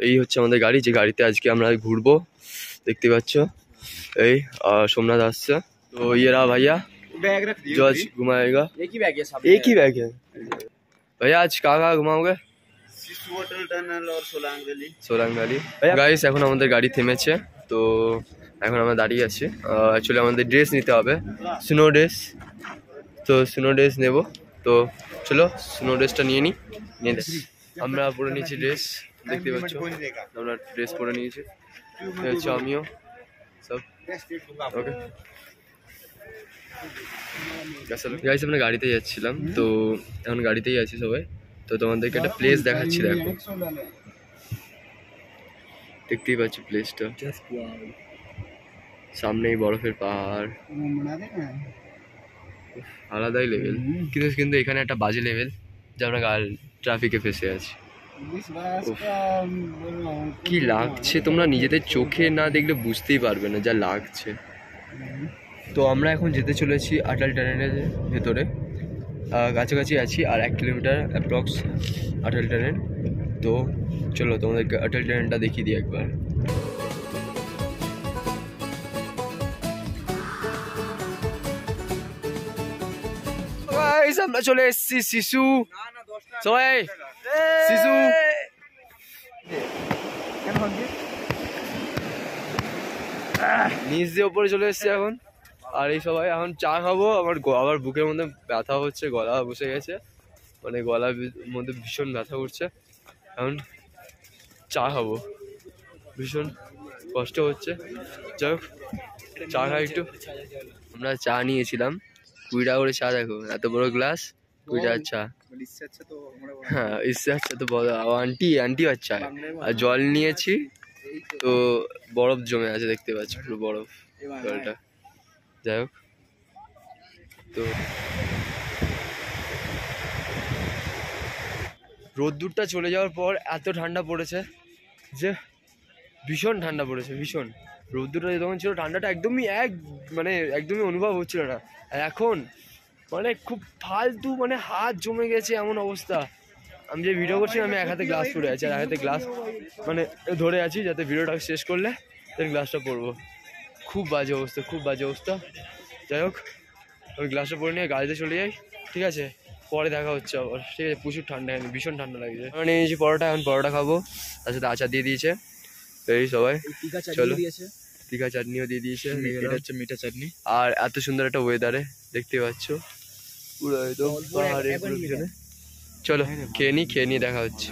এই হচ্ছে আমাদের গাড়ি, যে গাড়িতে আজকে আমরা ঘুরবো। দেখতে পাচ্ছ এই सोमनाथ আসছে। तो ये रहा भैया जो आज घुमाएगा। एक ही बैग है भैया। आज कहाँ घुमाओगे? होटल टनल और सोलांग वैली। गाइस এখন আমাদের গাড়ি থেমেছে, তো এখন আমরা দাঁড়িয়ে আছি। অ্যাকচুয়ালি আমাদের ড্রেস নিতে হবে, স্নো ড্রেস। তো স্নো ড্রেস নেব, তো চলো স্নো ড্রেসটা নিয়ে নিই। আমরা পরে নিয়েছি ড্রেস, দেখতে পাচ্ছ আমরা ড্রেস পরে নিয়েছি। হচ্ছে আমিও সব ওকে। গাইস আমরা গাড়িতে যাচ্ছিলাম, তো এখন গাড়িতেই আছি সবাই। তো তোমাদেরকে একটা প্লেস দেখাচ্ছি, দেখো দেখতেই পাচ্ছ প্লেসটা, সামনেই বরফের পাহাড়, আলাদাই লেভেল। কিন্তু এখানে একটা বাজে লেভেল যে আমরা ট্রাফিকে ফেসে আছি। কি লাগছে তোমরা নিজেদের চোখে না দেখলে বুঝতেই পারবে না যা লাগছে। তো আমরা এখন যেতে চলেছি অটল টানেলের ভেতরে, কাছাকাছি আছি, আর 1 কিলোমিটার অ্যাপ্রক্স অটল টানেল। তো চলো তোমাদেরকে অটল টানেলটা দেখিয়ে দিই একবার। আমরা চলে এসেছি শিশু সবাই, শিশু নিচ দিয়ে ওপরে চলে এসেছি এখন। আর এই সবাই এখন চা খাবো। আমার আবার বুকের মধ্যে ব্যথা হচ্ছে, গলা বসে গেছে, মানে গলার মধ্যে ভীষণ ব্যথা করছে। এখন চা খাবো, ভীষণ কষ্ট হচ্ছে। যাই হোক চা খাই একটু। আমরা চা নিয়েছিলাম 20 টাকা করে চা, দেখো এত বড় গ্লাস 20 টাকার চা। হ্যাঁ ইসে আচ্ছা তো বলো আন্টি আচ্ছা। আর জল নিয়েছি, তো বরফ জমে আছে, দেখতে পাচ্ছ পুরো বরফ জলটা। যাই হোক তো রোদ্দুরটা চলে যাওয়ার পর এত ঠান্ডা পড়েছে যে ভীষণ ঠান্ডা পড়েছে, ভীষণ। রোদ্দুরটা যখন ছিল ঠান্ডাটা একদমই অনুভব হচ্ছিল না। আর এখন মানে খুব ফালতু, মানে হাত জমে গেছে এমন অবস্থা। আমি যে ভিডিও করছি আমি এক হাতে গ্লাস পরে আছি, আর এক হাতে গ্লাস মানে ধরে আছি যাতে ভিডিওটা শেষ করলে তার গ্লাসটা পরবো। খুব বাজে অবস্থা, খুব বাজে অবস্থা। যাই হোক আমি গ্লাসটা পরে নিয়ে গাড়িতে চলে যাই, ঠিক আছে? পরে দেখা হচ্ছে আবার, ঠিক আছে? প্রচুর ঠান্ডা, ভীষণ ঠান্ডা লাগছে। আমি নিয়ে নিয়েছি পরোটা, এখন পরোটা খাবো, তার সাথে আচার দিয়ে দিয়েছে এই সবাই। চলো টিকা চাটনিও দিয়ে দিয়েছে, এটা হচ্ছে মিঠা চাটনি। আর এত সুন্দর একটা ওয়েদারে দেখতে পাচ্ছ পুরো একদম পাহাড়ের পিছনে। চলো খেয়ে নিয়ে দেখা হচ্ছে।